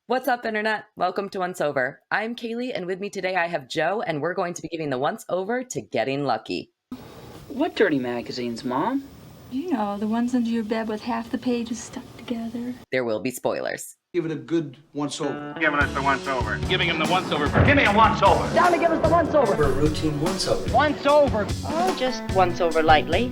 What's up, Internet? Welcome to Once Over. I'm Kaylee, and with me today I have Joe, and we're going to be giving the once over to Getting Lucky. What dirty magazines, Mom? You know, the ones under your bed with half the pages stuck together. There will be spoilers. Give it a good once-over. Giving us the once over. Giving him the once over. Give me a once over. Down to give us the once over. For a routine once-over. Once over. Oh, just once over lightly.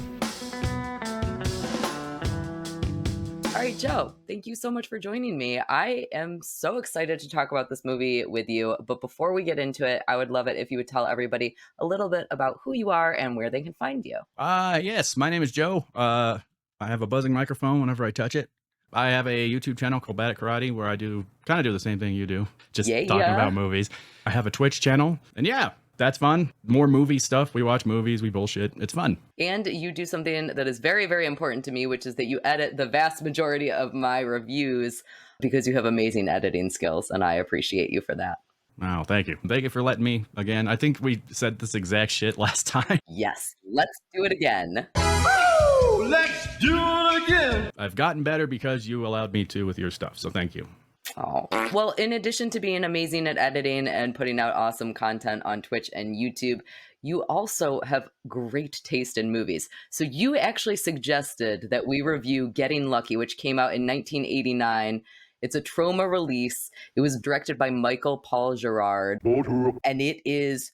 All right, Joe, thank you so much for joining me. I am so excited to talk about this movie with you. But before we get into it, I would love it if you would tell everybody a little bit about who you are and where they can find you. Yes, my name is Joe. I have a buzzing microphone whenever I touch it. I have a YouTube channel called Bad at Karate where I kind of do the same thing you do, just talking about movies. I have a Twitch channel, and yeah, that's fun. More movie stuff. We watch movies, we bullshit. It's fun. And you do something that is very, very important to me, which is that you edit the vast majority of my reviews because you have amazing editing skills, and I appreciate you for that. Oh, thank you. Thank you for letting me again. I think we said this exact shit last time. Yes, let's do it again. Woo! Let's do it again! I've gotten better because you allowed me to with your stuff, so thank you. Oh. Well, in addition to being amazing at editing and putting out awesome content on Twitch and YouTube, you also have great taste in movies. So you actually suggested that we review Getting Lucky, which came out in 1989. It's a Troma release. It was directed by Michael Paul Girard, and it is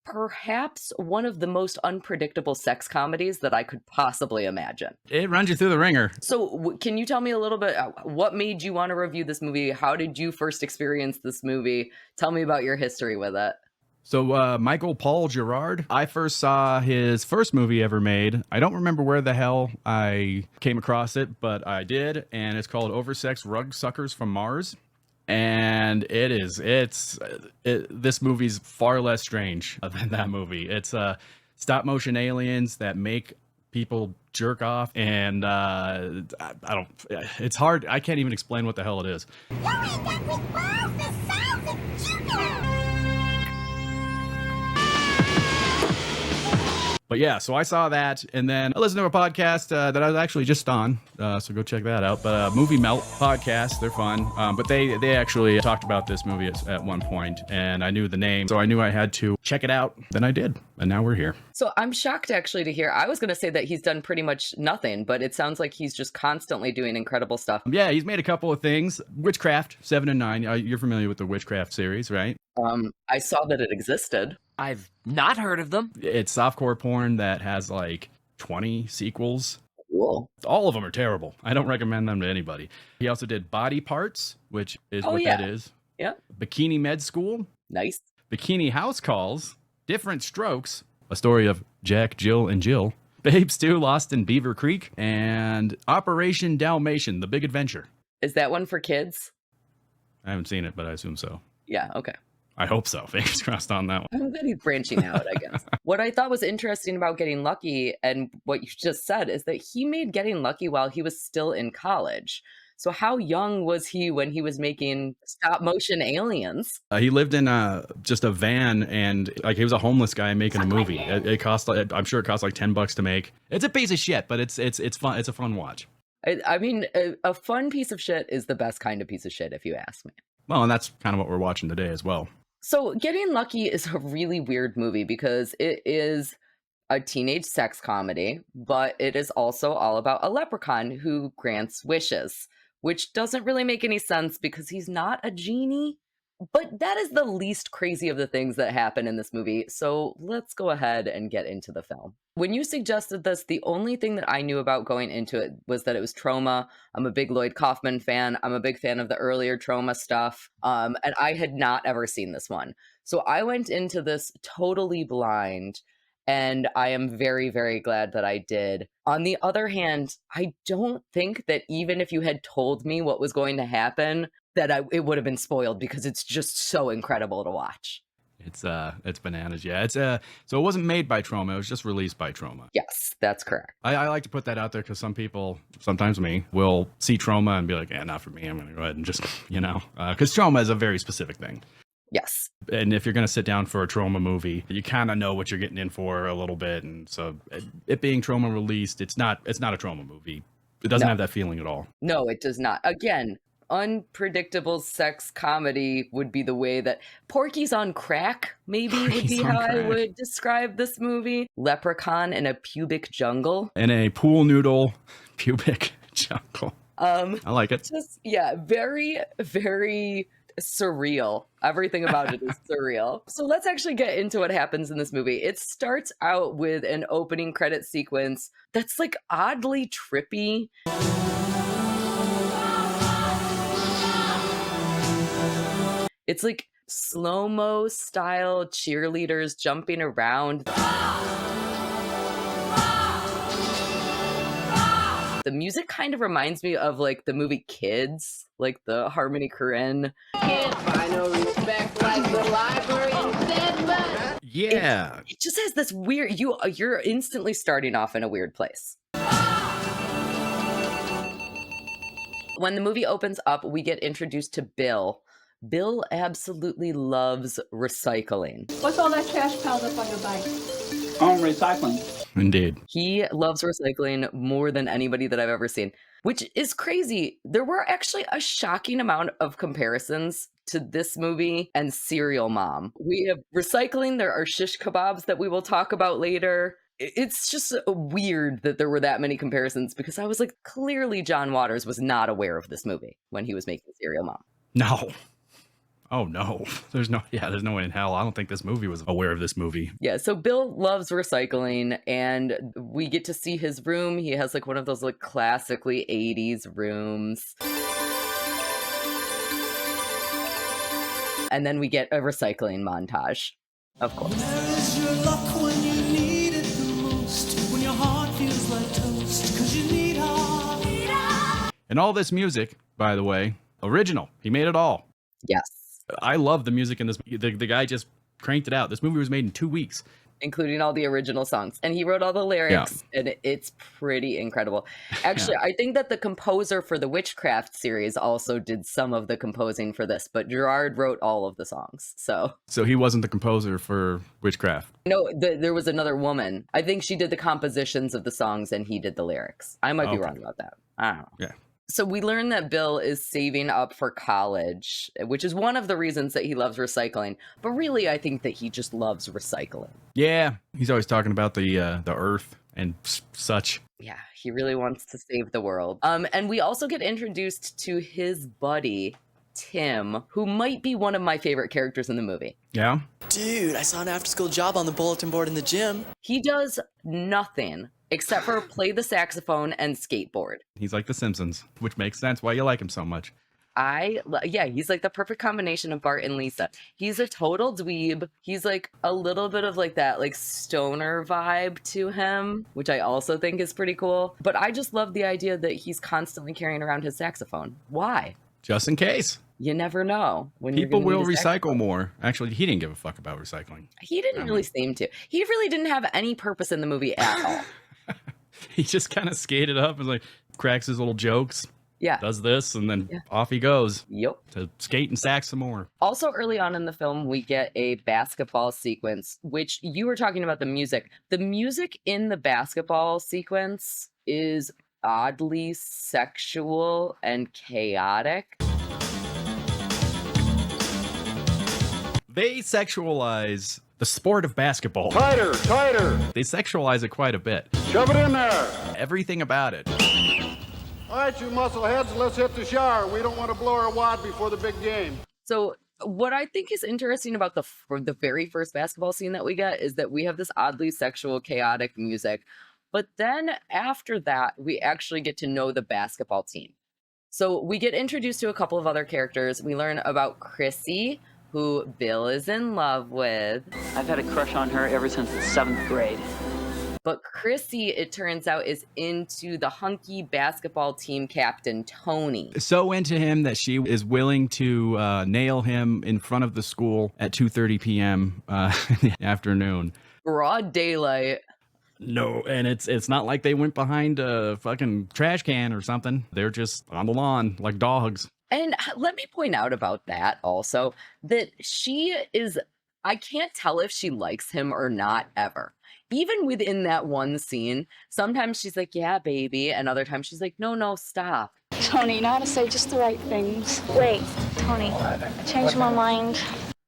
perhaps one of the most unpredictable sex comedies that I could possibly imagine. It runs you through the ringer. So can you tell me a little bit, what made you want to review this movie? How did you first experience this movie? Tell me about your history with it. So Michael Paul Girard, I first saw his first movie ever made. I don't remember where the hell I came across it, but I did, and it's called Oversexed Rug Suckers from Mars. And this movie's far less strange than that movie. It's stop motion aliens that make people jerk off, and it's hard. I can't even explain what the hell it is. But yeah, so I saw that, and then I listened to a podcast that I was actually just on, so go check that out. But Movie Melt podcast, they're fun. But they actually talked about this movie at one point, and I knew the name, so I knew I had to check it out. Then I did, and now we're here. So I'm shocked actually to hear. I was going to say that he's done pretty much nothing, but it sounds like he's just constantly doing incredible stuff. Yeah, he's made a couple of things. Witchcraft 7 and 9. You're familiar with the Witchcraft series, right? I saw that it existed. I've not heard of them. It's softcore porn that has like 20 sequels. Cool. All of them are terrible. I don't recommend them to anybody. He also did Body Parts, which is that is. Yeah. Bikini Med School. Nice. Bikini House Calls. Different Strokes. A story of Jack, Jill, and Jill. Babe Stew Lost in Beaver Creek. And Operation Dalmatian, The Big Adventure. Is that one for kids? I haven't seen it, but I assume so. Yeah, okay. I hope so. Fingers crossed on that one. I'm glad he's branching out, I guess. What I thought was interesting about Getting Lucky and what you just said is that he made Getting Lucky while he was still in college. So how young was he when he was making stop motion aliens? He lived in just a van, and like he was a homeless guy making a movie. It cost, I'm sure it cost like $10 to make. It's a piece of shit, but it's fun. It's a fun watch. I mean, a fun piece of shit is the best kind of piece of shit, if you ask me. Well, and that's kind of what we're watching today as well. So Getting Lucky is a really weird movie because it is a teenage sex comedy, but it is also all about a leprechaun who grants wishes, which doesn't really make any sense because he's not a genie. But that is the least crazy of the things that happen in this movie. So let's go ahead and get into the film. When you suggested this, the only thing that I knew about going into it was that it was Troma. I'm a big Lloyd Kaufman fan. I'm a big fan of the earlier Troma stuff. And I had not ever seen this one. So I went into this totally blind. And I am very, very glad that I did. On the other hand, I don't think that even if you had told me what was going to happen, that it would have been spoiled because it's just so incredible to watch. It's bananas. Yeah, so it wasn't made by Troma. It was just released by Troma. Yes, that's correct. I like to put that out there because some people, sometimes me, will see Troma and be like, yeah, not for me. I'm going to go ahead and just, because Troma is a very specific thing. Yes. And if you're going to sit down for a Troma movie, you kind of know what you're getting in for a little bit. And so it being Troma released, it's not a Troma movie. It doesn't have that feeling at all. No, it does not. Again, unpredictable sex comedy would be the way that Porky's on crack, maybe, would be Porky's on how I crack. would describe this movie. Leprechaun in a pubic jungle. In a pool noodle pubic jungle. I like it. Just, yeah, very, very surreal. Everything about it is surreal. So let's actually get into what happens in this movie. It starts out with an opening credit sequence that's like oddly trippy. It's like slow-mo style cheerleaders jumping around. The music kind of reminds me of like the movie Kids, like the Harmony Korine. Can't find no respect like the library instead, but Yeah. It just has this weird, you're instantly starting off in a weird place. When the movie opens up, we get introduced to Bill. Bill absolutely loves recycling. What's all that trash piled up on your bike? Home recycling. Indeed. He loves recycling more than anybody that I've ever seen, which is crazy. There were actually a shocking amount of comparisons to this movie and Serial Mom. We have recycling, there are shish kebabs that we will talk about later. It's just weird that there were that many comparisons because I was like, clearly John Waters was not aware of this movie when he was making Serial Mom. No. Oh no. There's no way in hell. I don't think this movie was aware of this movie. Yeah, so Bill loves recycling and we get to see his room. He has like one of those like classically 80s rooms. And then we get a recycling montage, of course. Where is your luck when you need it the most? When your heart feels like toast, 'cause you need heart. And all this music, by the way, original. He made it all. Yes. I love the music in this. The guy just cranked it out. This movie was made in 2 weeks. Including all the original songs. And he wrote all the lyrics, and it's pretty incredible. Actually, I think that the composer for the Witchcraft series also did some of the composing for this, but Girard wrote all of the songs, so. So he wasn't the composer for Witchcraft. No, there was another woman. I think she did the compositions of the songs, and he did the lyrics. I might be wrong about that. I don't know. Yeah. So we learn that Bill is saving up for college, which is one of the reasons that he loves recycling. But really, I think that he just loves recycling. Yeah. He's always talking about the earth and such. Yeah, he really wants to save the world. And we also get introduced to his buddy, Tim, who might be one of my favorite characters in the movie. Yeah. Dude, I saw an after-school job on the bulletin board in the gym. He does nothing except for play the saxophone and skateboard. He's like the Simpsons, which makes sense why you like him so much. Yeah, he's like the perfect combination of Bart and Lisa. He's a total dweeb. He's like a little bit of like that like stoner vibe to him, which I also think is pretty cool. But I just love the idea that he's constantly carrying around his saxophone. Why? Just in case. You never know when People you're will gonna need a recycle saxophone. more. Actually, he didn't give a fuck about recycling. He didn't really seem to. He really didn't have any purpose in the movie at all. He just kind of skated up and like cracks his little jokes. Yeah. Does this and then off he goes. Yep. To skate and sax some more. Also, early on in the film, we get a basketball sequence, which you were talking about the music. The music in the basketball sequence is oddly sexual and chaotic. They sexualize the sport of basketball. Tighter, tighter. They sexualize it quite a bit. Shove it in there. Everything about it. All right, you muscle heads, let's hit the shower. We don't want to blow our wad before the big game. So what I think is interesting about the very first basketball scene that we get is that we have this oddly sexual, chaotic music. But then after that, we actually get to know the basketball team. So we get introduced to a couple of other characters. We learn about Chrissy, who Bill is in love with. I've had a crush on her ever since the 7th grade. But Chrissy, it turns out, is into the hunky basketball team captain, Tony. So into him that she is willing to nail him in front of the school at 2:30 p.m. In the afternoon. Broad daylight. No, and it's not like they went behind a fucking trash can or something. They're just on the lawn like dogs. And let me point out about that also, that she is, I can't tell if she likes him or not ever. Even within that one scene, sometimes she's like, yeah, baby. And other times she's like, no, stop. Tony, you know how to say just the right things. Wait, Tony, I changed my mind.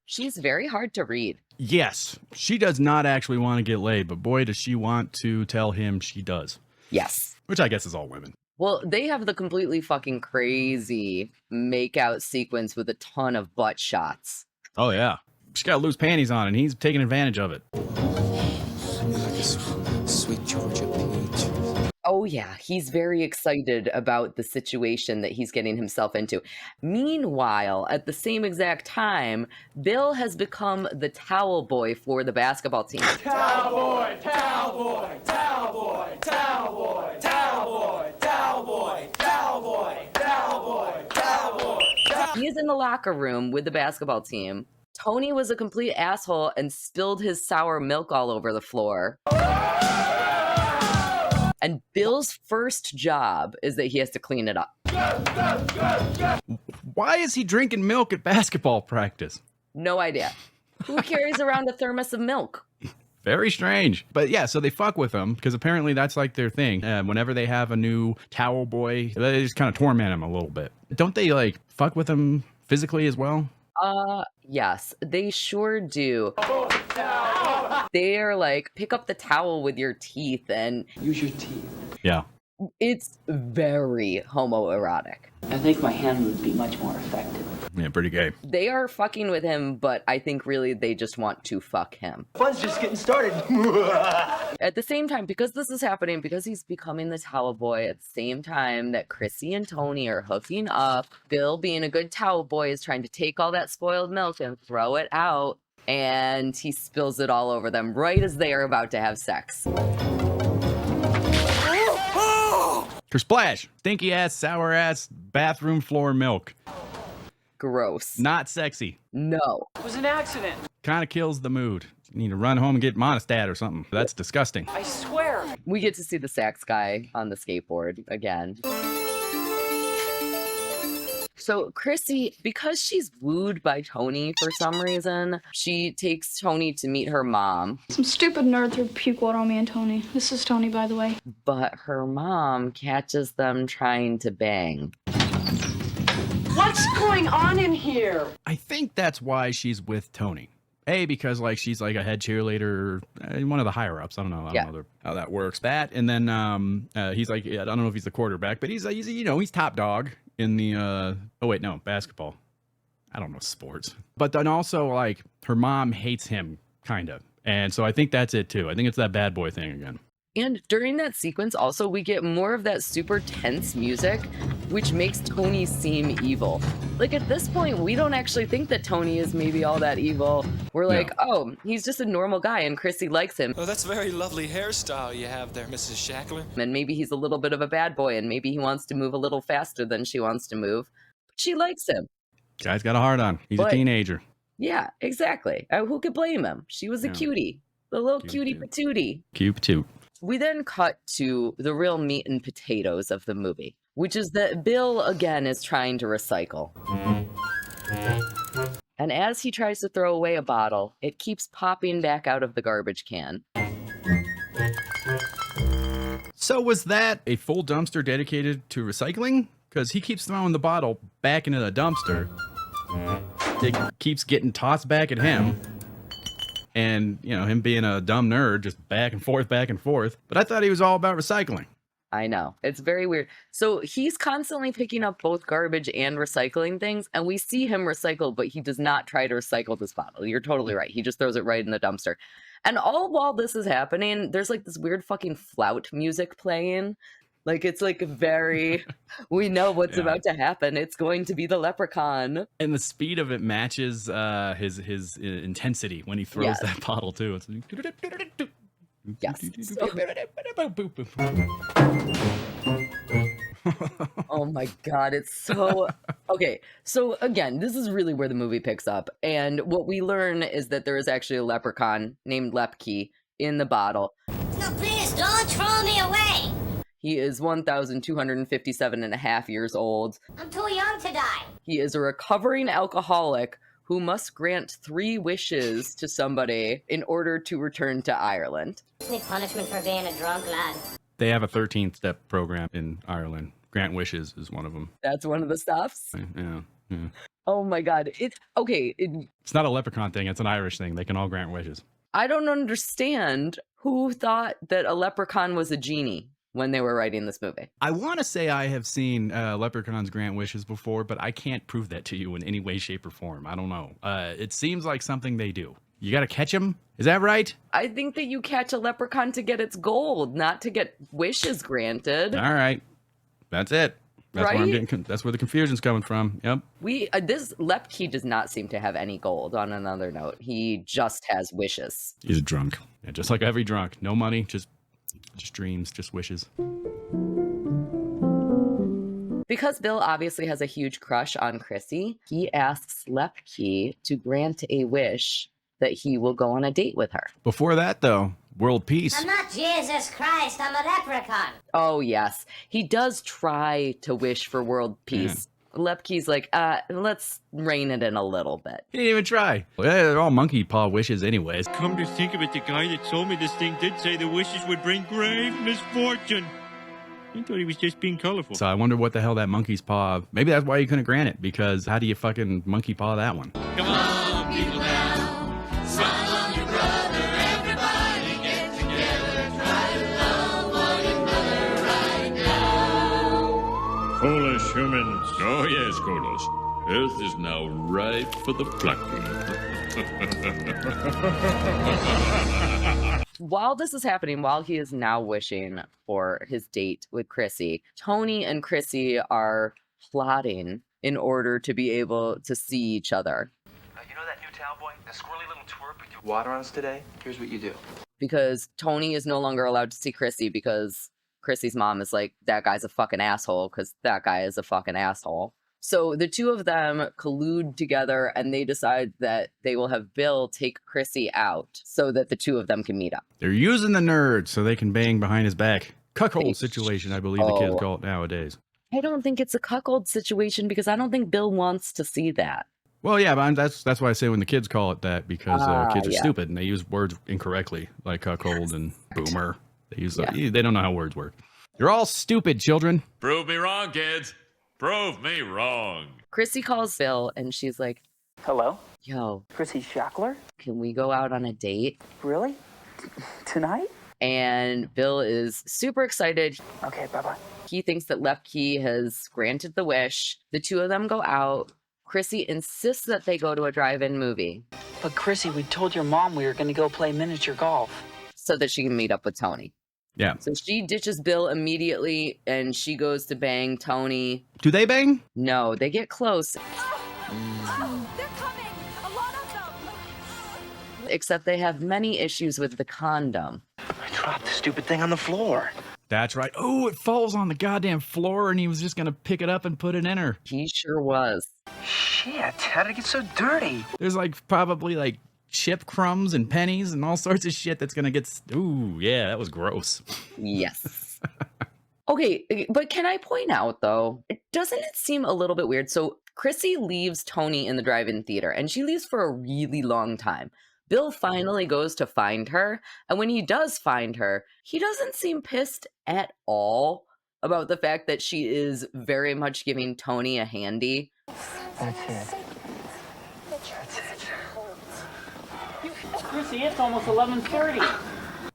She's very hard to read. Yes, she does not actually want to get laid, but boy, does she want to tell him she does. Yes. Which I guess is all women. Well, they have the completely fucking crazy make-out sequence with a ton of butt shots. Oh, yeah. She's got loose panties on, and he's taking advantage of it. Sweet Georgia peach. Oh, yeah. He's very excited about the situation that he's getting himself into. Meanwhile, at the same exact time, Bill has become the towel boy for the basketball team. Towel boy, towel boy, towel boy, towel boy, towel boy, towel boy, towel boy, towel boy, towel boy. He is in the locker room with the basketball team. Tony was a complete asshole and spilled his sour milk all over the floor. And Bill's first job is that he has to clean it up. Why is he drinking milk at basketball practice? No idea. Who carries around a thermos of milk? Very strange. But yeah, so they fuck with him because apparently that's like their thing. Whenever they have a new towel boy, they just kind of torment him a little bit. Don't they like fuck with him physically as well? Yes, they sure do. They're like, pick up the towel with your teeth, and Use your teeth. Yeah. it's very homoerotic. I think my hand would be much more effective. Yeah, pretty gay. They are fucking with him, but I think really they just want to fuck him. Fun's just getting started. At the same time, because this is happening, because he's becoming the towel boy, at the same time that Chrissy and Tony are hooking up, Bill, being a good towel boy, is trying to take all that spoiled milk and throw it out, and he spills it all over them right as they are about to have sex. Kersplash! Stinky ass, sour ass, bathroom floor milk. Gross. Not sexy. No. It was an accident. Kind of kills the mood. You need to run home and get Monostat or something. That's disgusting. I swear. We get to see the sax guy on the skateboard again. So Chrissy, because she's wooed by Tony for some reason, she takes Tony to meet her mom. Some stupid nerd threw puke water on me and Tony. This is Tony, by the way. But her mom catches them trying to bang. What's going on in here? I think that's why she's with Tony. A, because like she's like a head cheerleader, one of the higher ups. I don't know how that works. That, and then he's like, I don't know if he's the quarterback, but he's you know, he's top dog in the basketball. I don't know sports. But then also like her mom hates him kind of. And so I think that's it too. I think it's that bad boy thing again. And during that sequence also we get more of that super tense music, which makes Tony seem evil. Like at this point, we don't actually think that Tony is maybe all that evil. We're like, oh, he's just a normal guy and Chrissy likes him. Oh, that's a very lovely hairstyle you have there, Mrs. Shackler. And maybe he's a little bit of a bad boy and maybe he wants to move a little faster than she wants to move. But she likes him. Guy's got a heart on. He's a teenager. Yeah, exactly. Who could blame him? She was a cutie. The little cutie patootie. Cute patootie. We then cut to the real meat and potatoes of the movie, which is that Bill, again, is trying to recycle. And as he tries to throw away a bottle, it keeps popping back out of the garbage can. So was that a full dumpster dedicated to recycling? Because he keeps throwing the bottle back into the dumpster. It keeps getting tossed back at him. And, you know, him being a dumb nerd, just back and forth. But I thought he was all about recycling. I know. It's very weird. So he's constantly picking up both garbage and recycling things. And we see him recycle, but he does not try to recycle this bottle. You're totally right. He just throws it right in the dumpster. And all while this is happening, there's like this weird fucking flout music playing. Like, it's like very, we know what's about to happen. It's going to be the leprechaun. And the speed of it matches his intensity when he throws that bottle, too. It's like... Yes. Oh my God, it's so... Okay, so again, this is really where the movie picks up. And what we learn is that there is actually a leprechaun named Lepke in the bottle. No, please, don't throw me away. He is 1,257 and a half years old. I'm too young to die. He is a recovering alcoholic who must grant 3 wishes to somebody in order to return to Ireland. Any punishment for being a drunk lad? They have a 13th step program in Ireland grant wishes is one of them. That's one of the stuffs. Yeah. Yeah. Oh my God. It's not a leprechaun thing. It's an Irish thing. They can all grant wishes. I don't understand who thought that a leprechaun was a genie when they were writing this movie. I want to say I have seen leprechauns grant wishes before, but I can't prove that to you in any way, shape, or form. I don't know. It seems like something they do. You got to catch them? Is that right? I think that you catch a leprechaun to get its gold, not to get wishes granted. All right. That's it. That's right? where I'm getting. That's where the confusion's coming from. Yep. This Lepke does not seem to have any gold. On another note, he just has wishes. He's a drunk. Yeah, just like every drunk. No money, just dreams, just wishes. Because Bill obviously has a huge crush on Chrissy, he asks Lepke to grant a wish that he will go on a date with her. Before that, though, world peace. I'm not Jesus Christ, I'm a leprechaun. Oh, yes. He does try to wish for world peace. Yeah. Lepke's like, let's rein it in a little bit. He didn't even try. They're all monkey paw wishes anyways. Come to think of it, the guy that told me this thing did say the wishes would bring grave misfortune. I thought he was just being colorful. So I wonder what the hell that monkey's paw... Maybe that's why you couldn't grant it, because how do you fucking monkey paw that one? Come on, people now. Smile on your brother, everybody get together. Try to love one another right now. Foolish humans. Oh, yes, Kolos. Earth is now ripe for the plucking. While this is happening, while he is now wishing for his date with Chrissy, Tony and Chrissy are plotting in order to be able to see each other. You know that new towel boy? The squirrely little twerp with your water on us today? Here's what you do. Because Tony is no longer allowed to see Chrissy because Chrissy's mom is like, that guy's a fucking asshole because that guy is a fucking asshole. So the two of them collude together and they decide that they will have Bill take Chrissy out so that the two of them can meet up. They're using the nerd so they can bang behind his back. Cuckold situation, I believe the kids call it nowadays. I don't think it's a cuckold situation because I don't think Bill wants to see that. Well, yeah, but that's why I say when the kids call it that, because kids are stupid and they use words incorrectly, like cuckold and boomer. They don't know how words work. You're all stupid, children. Prove me wrong, kids. Prove me wrong. Chrissy calls Bill and she's like, Hello? yo, Chrissy Shackler? can we go out on a date? Really? Tonight? And Bill is super excited. Okay, bye-bye. He thinks that Lepke has granted the wish. The two of them go out. Chrissy insists that they go to a drive-in movie. But Chrissy, we told your mom we were going to go play miniature golf. So that she can meet up with Tony. Yeah. So she ditches Bill immediately and she goes to bang Tony. Do they bang? No, they get close. They're coming! A lot of them! Except they have many issues with the condom. I dropped the stupid thing on the floor. That's right. Oh, it falls on the goddamn floor and he was just going to pick it up and put it in her. He sure was. Shit, how did it get so dirty? There's probably chip crumbs and pennies and all sorts of shit that's going to get... Ooh, yeah, that was gross. Yes. Okay, but can I point out, though, doesn't it seem a little bit weird? So Chrissy leaves Tony in the drive-in theater, and she leaves for a really long time. Bill finally goes to find her, and when he does find her, he doesn't seem pissed at all about the fact that she is very much giving Tony a handy. That's it. Chrissy, it's almost 11:30.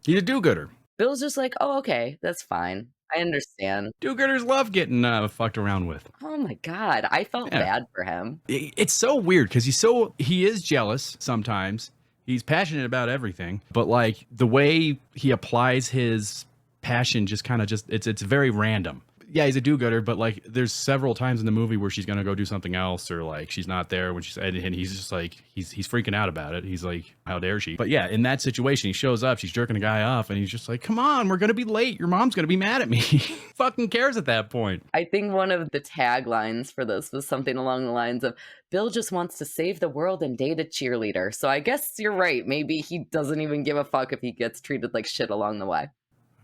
He's a do-gooder. Bill's just like, oh, okay, that's fine. I understand. Do-gooders love getting fucked around with. Oh my God, I felt bad for him. It's so weird because he is jealous sometimes. He's passionate about everything, but the way he applies his passion just it's very random. Yeah, he's a do-gooder, but there's several times in the movie where she's gonna go do something else, or she's not there when she's, and he's just he's freaking out about it. He's like, how dare she? But yeah, in that situation, he shows up, she's jerking a guy off, and he's just like, come on, we're gonna be late. Your mom's gonna be mad at me. Fucking cares at that point. I think one of the taglines for this was something along the lines of, Bill just wants to save the world and date a cheerleader. So I guess you're right. Maybe he doesn't even give a fuck if he gets treated like shit along the way.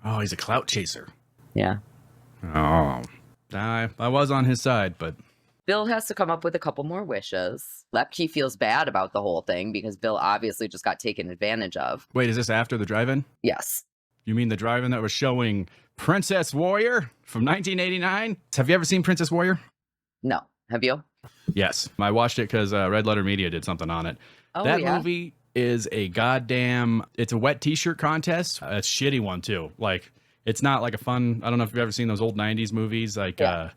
Oh, he's a clout chaser. Yeah. Oh, I was on his side, but... Bill has to come up with a couple more wishes. Lepke feels bad about the whole thing because Bill obviously just got taken advantage of. Wait, is this after the drive-in? Yes. You mean the drive-in that was showing Princess Warrior from 1989? Have you ever seen Princess Warrior? No. Have you? Yes. I watched it because Red Letter Media did something on it. Oh, that yeah? movie is a goddamn... It's a wet t-shirt contest. A shitty one, too. Like, it's not like a fun... I don't know if you've ever seen those old 90s movies. Like, Yeah.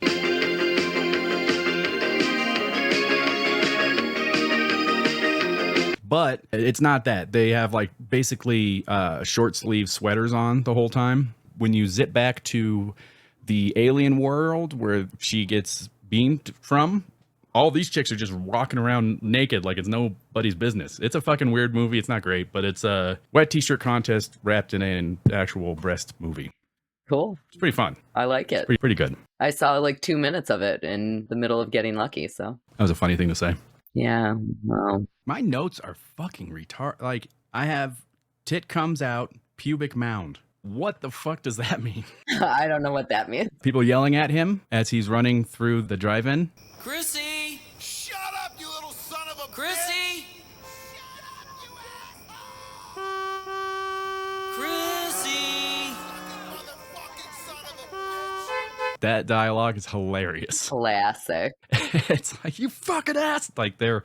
But it's not that. They have like basically short sleeve sweaters on the whole time. When you zip back to the alien world where she gets beamed from, all these chicks are just walking around naked like it's nobody's business. It's a fucking weird movie. It's not great, but it's a wet t-shirt contest wrapped in an actual breast movie. Cool. It's pretty fun. I like it. Pretty good. I saw like 2 minutes of it in the middle of getting lucky, so. That was a funny thing to say. Yeah, well. My notes are fucking retarded. Like, I have tit comes out, pubic mound. What the fuck does that mean? I don't know what that means. People yelling at him as he's running through the drive-in. Chrissy! Shut up, you little son of a Chrissy! Chrissy! That dialogue is hilarious. Classic. It's like, you fucking ass. Like, they're...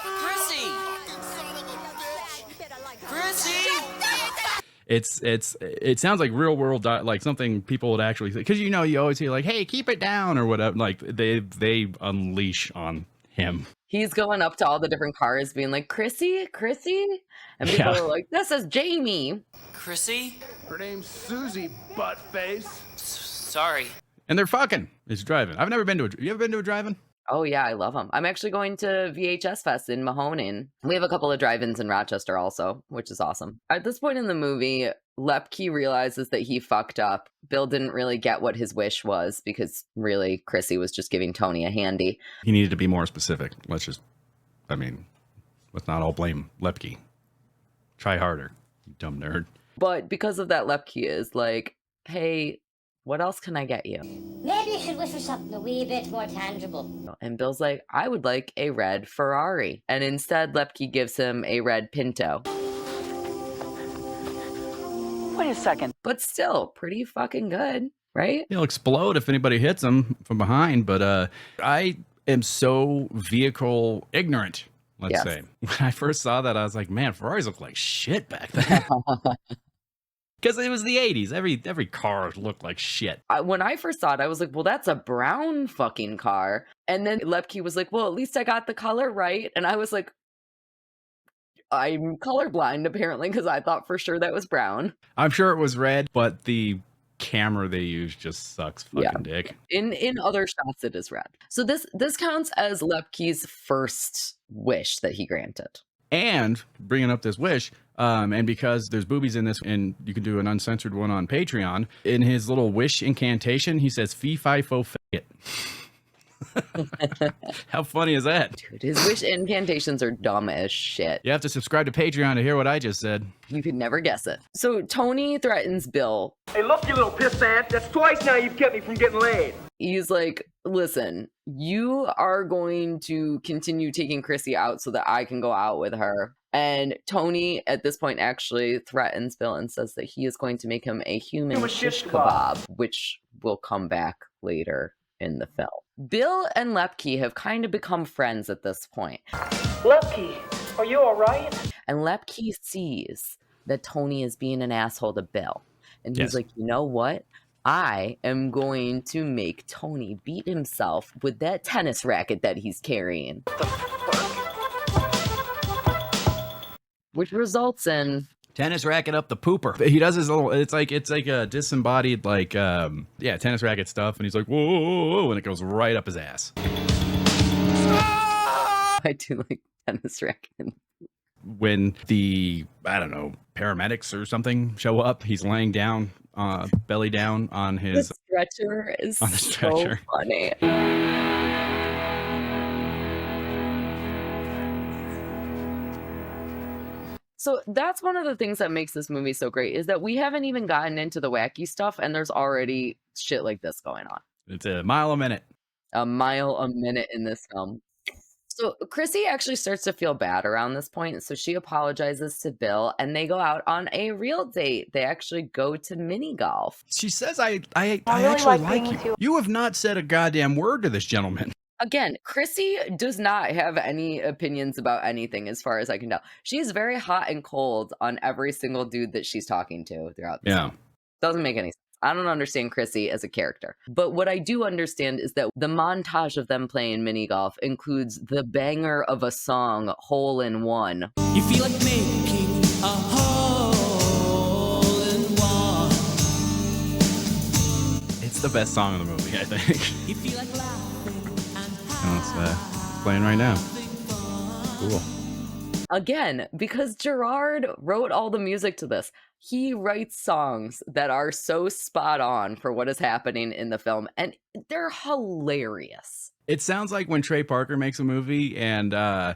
Chrissy! Chrissy! It sounds like real world, like something people would actually say. Because, you know, you always hear like, hey, keep it down or whatever. Like, they unleash on him. He's going up to all the different cars being like, Chrissy? And people are like, this is Jamie. Chrissy? Her name's Susie, buttface. Sorry. And they're fucking. It's driving. I've never been to you ever been to a drive-in? Oh, yeah, I love them. I'm actually going to VHS Fest in Mahoning. We have a couple of drive-ins in Rochester also, which is awesome. At this point in the movie, Lepke realizes that he fucked up. Bill didn't really get what his wish was because really Chrissy was just giving Tony a handy. He needed to be more specific. Let's not all blame Lepke. Try harder, you dumb nerd. But because of that, Lepke is like, hey, what else can I get you? Maybe you should wish for something a wee bit more tangible. And Bill's like, I would like a red Ferrari. And instead, Lepke gives him a red Pinto. Wait a second. But still, pretty fucking good, right? He'll explode if anybody hits him from behind, but I am so vehicle ignorant, let's say. When I first saw that, I was like, man, Ferraris look like shit back then. Because it was the 80s. Every car looked like shit. When I first saw it, I was like, well, that's a brown fucking car. And then Lepke was like, well, at least I got the color right. And I was like, I'm colorblind, apparently, because I thought for sure that was brown. I'm sure it was red, but the camera they used just sucks fucking dick. In other shots, it is red. So this counts as Lepke's first wish that he granted. And bringing up this wish, and because there's boobies in this, and you can do an uncensored one on Patreon, in his little wish incantation, he says, fee, fi, fo, faggot. How funny is that? Dude, his wish incantations are dumb as shit. You have to subscribe to Patreon to hear what I just said. You could never guess it. So Tony threatens Bill. Hey, look, you little pissant. That's twice now you've kept me from getting laid. He's like, listen, you are going to continue taking Chrissy out so that I can go out with her. And Tony, at this point, actually threatens Bill and says that he is going to make him a human shish kebab, which will come back later in the film. Bill and Lepke have kind of become friends at this point. Lepke, are you all right? And Lepke sees that Tony is being an asshole to Bill. And he's like, you know what? I am going to make Tony beat himself with that tennis racket that he's carrying. Which results in tennis racket up the pooper. He does his little, it's like a disembodied, like, tennis racket stuff. And he's like, whoa, whoa, whoa, and it goes right up his ass. I do like tennis racket. When the, I don't know, paramedics or something show up, he's laying down, belly down on his the stretcher is on the stretcher. So funny. So that's one of the things that makes this movie so great is that we haven't even gotten into the wacky stuff and there's already shit like this going on. It's a mile a minute. A mile a minute in this film. So Chrissy actually starts to feel bad around this point, so she apologizes to Bill, and they go out on a real date. They actually go to mini golf. She says, I really like actually like being you. with you. You have not said a goddamn word to this gentleman. Again, Chrissy does not have any opinions about anything as far as I can tell. She's very hot and cold on every single dude that she's talking to throughout this. Yeah. Doesn't make any sense. I don't understand Chrissy as a character. But what I do understand is that the montage of them playing mini golf includes the banger of a song, Hole in One. You feel like making a hole in one. It's the best song in the movie, I think. You feel like laughing and It's playing right now. Cool. Again, because Girard wrote all the music to this. He writes songs that are so spot on for what is happening in the film, and they're hilarious. It sounds like when Trey Parker makes a movie and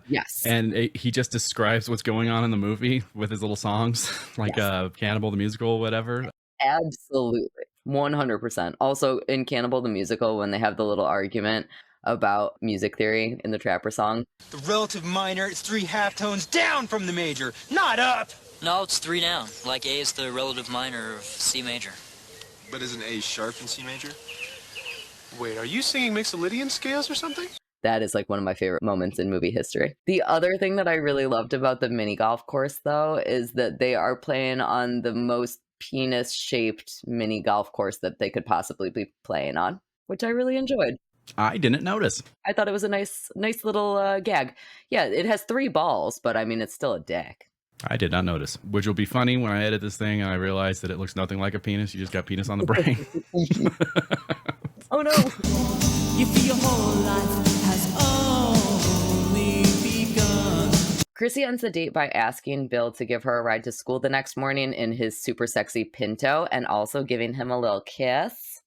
Yes. and he just describes what's going on in the movie with his little songs, like Cannibal the Musical, whatever. Absolutely. 100%. Also, in Cannibal the Musical, when they have the little argument about music theory in the Trapper song. The relative minor is 3 half tones down from the major, not up! No, it's 3 down. Like A is the relative minor of C major. But isn't A sharp in C major? Wait, are you singing Mixolydian scales or something? That is like one of my favorite moments in movie history. The other thing that I really loved about the mini golf course, though, is that they are playing on the most penis-shaped mini golf course that they could possibly be playing on, which I really enjoyed. I didn't notice. I thought it was a nice little gag. Yeah, it has 3 balls, but I mean, it's still a dick. I did not notice, which will be funny when I edit this thing and I realize that it looks nothing like a penis. You just got penis on the brain. Oh no! you feel your whole life has only begun. Chrissy ends the date by asking Bill to give her a ride to school the next morning in his super sexy Pinto and also giving him a little kiss.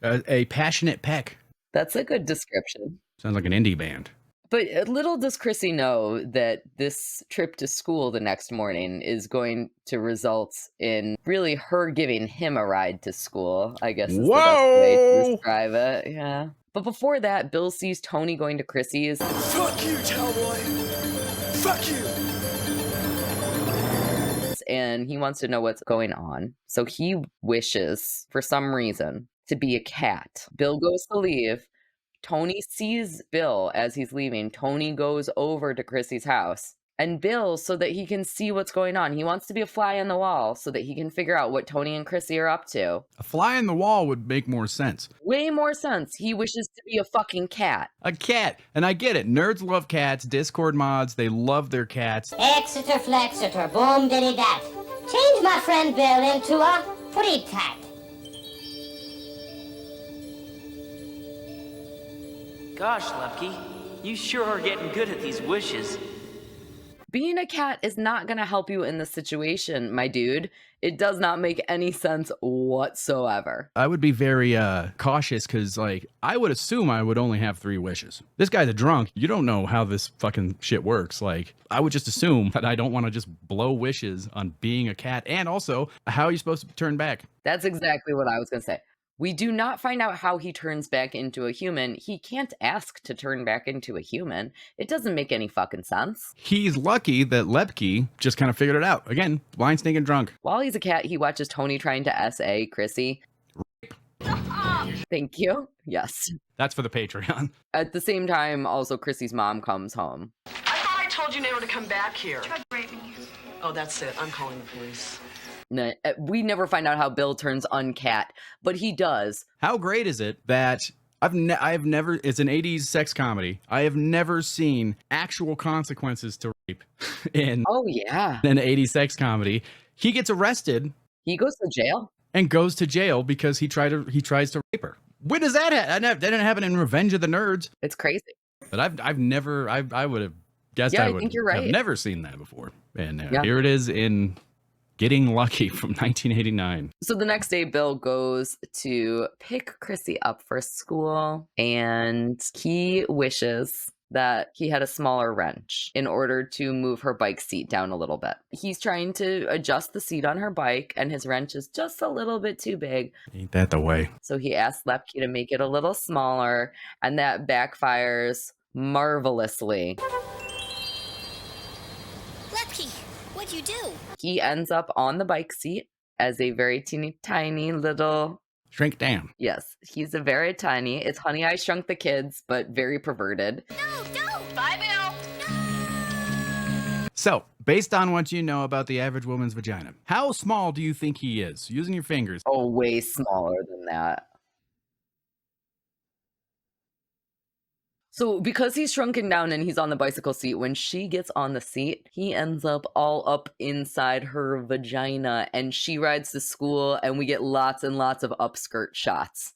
A passionate peck. That's a good description. Sounds like an indie band. But little does Chrissy know that this trip to school the next morning is going to result in really her giving him a ride to school, I guess is the best way to describe it. Yeah. But before that, Bill sees Tony going to Chrissy's. Fuck you, cowboy! Fuck you! And he wants to know what's going on. So he wishes, for some reason, to be a cat. Bill goes to leave. Tony sees Bill as he's leaving. Tony goes over to Chrissy's house. And Bill, so that he can see what's going on, he wants to be a fly on the wall so that he can figure out what Tony and Chrissy are up to. A fly in the wall would make more sense. Way more sense. He wishes to be a fucking cat. A cat. And I get it. Nerds love cats. Discord mods, they love their cats. Exeter, Flexeter, boom, diddy dat. Change my friend Bill into a pretty cat. Gosh, Lepke, you sure are getting good at these wishes. Being a cat is not going to help you in this situation, my dude. It does not make any sense whatsoever. I would be very cautious because, like, I would assume I would only have 3 wishes. This guy's a drunk. You don't know how this fucking shit works. Like, I would just assume that I don't want to just blow wishes on being a cat. And also, how are you supposed to turn back? That's exactly what I was going to say. We do not find out how he turns back into a human. He can't ask to turn back into a human. It doesn't make any fucking sense. He's lucky that Lepke just kind of figured it out. Again, blind, stinking drunk. While he's a cat, he watches Tony trying to SA Chrissy. Thank you. Yes. That's for the Patreon. At the same time, also Chrissy's mom comes home. I thought I told you never to come back here. Oh, that's it. I'm calling the police. No, we never find out how Bill turns uncat, but he does. How great is it that I've never, it's an 80s sex comedy. I have never seen actual consequences to rape in oh yeah, an 80s sex comedy. He gets arrested. He goes to jail. And goes to jail because he tries to rape her. When does that happen? That didn't happen in Revenge of the Nerds. It's crazy. But I would have guessed yeah, I would think you're right. have never seen that before. And here it is in Getting Lucky from 1989. So the next day, Bill goes to pick Chrissy up for school, and he wishes that he had a smaller wrench in order to move her bike seat down a little bit. He's trying to adjust the seat on her bike, and his wrench is just a little bit too big. Ain't that the way? So he asked Lepke to make it a little smaller, and that backfires marvelously. Lepke, what'd you do? He ends up on the bike seat as a very teeny tiny little... Shrink down. Yes, he's a very tiny. It's Honey, I Shrunk the Kids, but very perverted. No, don't! Bye, Bill! So, based on what you know about the average woman's vagina, how small do you think he is? Using your fingers. Oh, way smaller than that. So because he's shrunken down and he's on the bicycle seat, when she gets on the seat, he ends up all up inside her vagina, and she rides to school, and we get lots and lots of upskirt shots.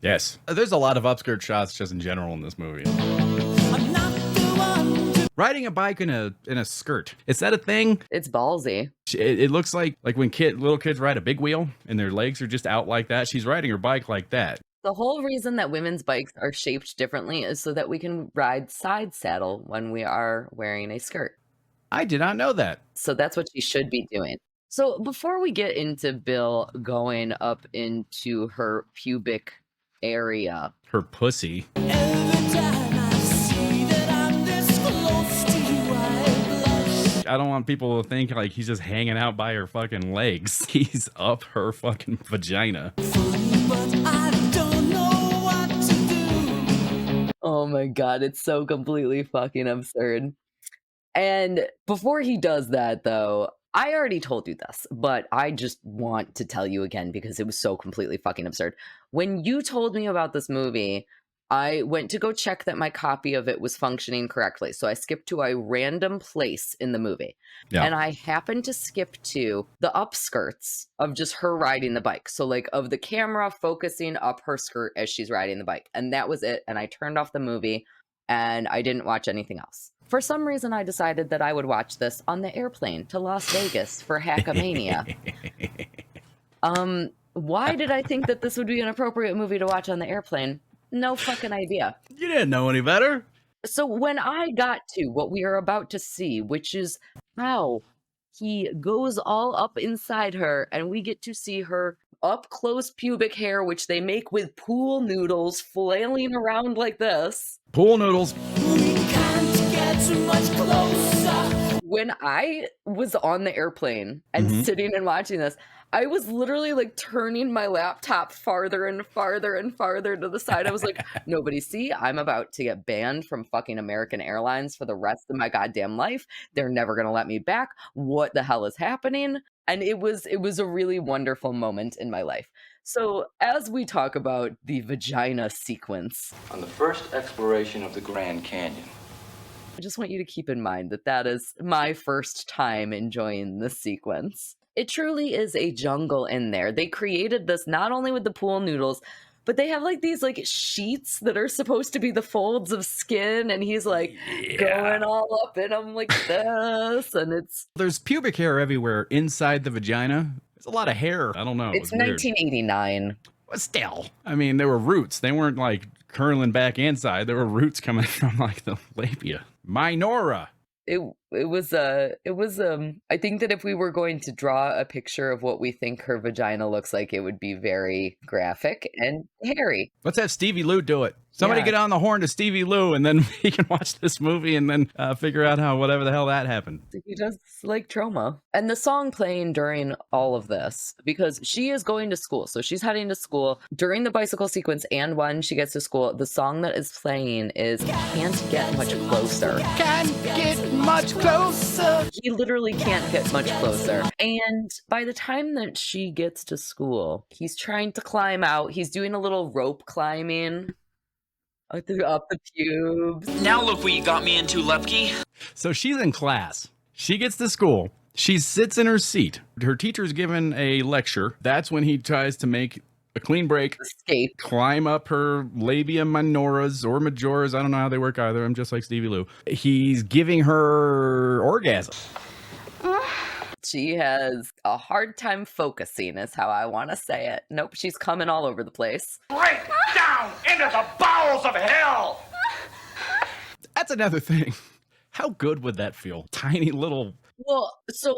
Yes. There's a lot of upskirt shots just in general in this movie. Riding a bike in a skirt. Is that a thing? It's ballsy. It looks like when little kids ride a big wheel and their legs are just out like that. She's riding her bike like that. The whole reason that women's bikes are shaped differently is so that we can ride side saddle when we are wearing a skirt. I did not know that. So that's what she should be doing. So before we get into Bill going up into her pubic area. Her pussy. I don't want people to think like he's just hanging out by her fucking legs. He's up her fucking vagina. Oh my god, it's so completely fucking absurd. And before he does that, though, I already told you this, but I just want to tell you again because it was so completely fucking absurd. When you told me about this movie, I went to go check that my copy of it was functioning correctly. So I skipped to a random place in the movie. Yeah. And I happened to skip to the upskirts of just her riding the bike. So like of the camera focusing up her skirt as she's riding the bike. And that was it. And I turned off the movie and I didn't watch anything else. For some reason, I decided that I would watch this on the airplane to Las Vegas for Hackamania. Why did I think that this would be an appropriate movie to watch on the airplane? No fucking idea. You didn't know any better. So when I got to what we are about to see, which is how he goes all up inside her and we get to see her up close pubic hair, which they make with pool noodles flailing around like this. Pool noodles. We can't get too much closer. When I was on the airplane and sitting and watching this, I was literally like turning my laptop farther and farther and farther to the side. I was like, nobody see, I'm about to get banned from fucking American Airlines for the rest of my goddamn life. They're never going to let me back. What the hell is happening? And it was a really wonderful moment in my life. So as we talk about the vagina sequence. On the first exploration of the Grand Canyon. I just want you to keep in mind that that is my first time enjoying this sequence. It truly is a jungle in there. They created this not only with the pool noodles, but they have like these like sheets that are supposed to be the folds of skin, and he's like going all up in them like this, and there's pubic hair everywhere inside the vagina. There's a lot of hair. I don't know. It's 1989. But still, I mean, there were roots. They weren't like curling back inside. There were roots coming from like the labia. Minora. It was I think that if we were going to draw a picture of what we think her vagina looks like, it would be very graphic and hairy. Let's have Stevie Lou do it. Somebody get on the horn to Stevie Lou, and then we can watch this movie and then figure out how whatever the hell that happened. He does like Troma. And the song playing during all of this, because she is going to school. So she's heading to school during the bicycle sequence, and when she gets to school, the song that is playing is Can't Get Much Closer. Can't get much closer. He literally can't get much closer. And by the time that she gets to school, he's trying to climb out. He's doing a little rope climbing. Up the pubes. Now look what you got me into, Lepke. So she's in class. She gets to school. She sits in her seat. Her teacher's given a lecture. That's when he tries to make a clean break. Escape. Climb up her labia minoras or majoras. I don't know how they work either. I'm just like Stevie Lou. He's giving her orgasm. She has a hard time focusing is how I want to say it. Nope, she's coming all over the place. Break! down into the bowels of hell! That's another thing. How good would that feel? Tiny little... Well, so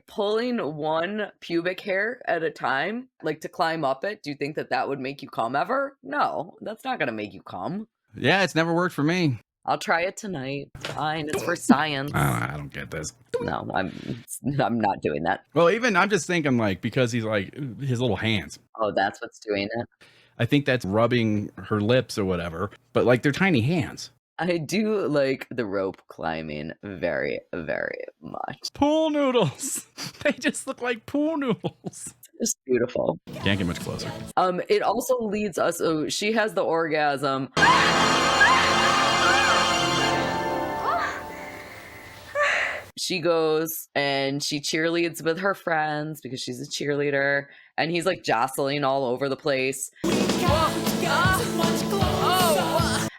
pulling one pubic hair at a time, like to climb up it, do you think that that would make you come ever? No, that's not going to make you come. Yeah, it's never worked for me. I'll try it tonight. Fine, it's for science. I don't get this. No, I'm not doing that. Well, even I'm just thinking like, because he's like, his little hands. Oh, that's what's doing it. I think that's rubbing her lips or whatever, but like they're tiny hands. I do like the rope climbing very, very much. Pool noodles. They just look like pool noodles. It's beautiful. Can't get much closer. It also leads us, so she has the orgasm. She goes and she cheerleads with her friends because she's a cheerleader, and he's like jostling all over the place.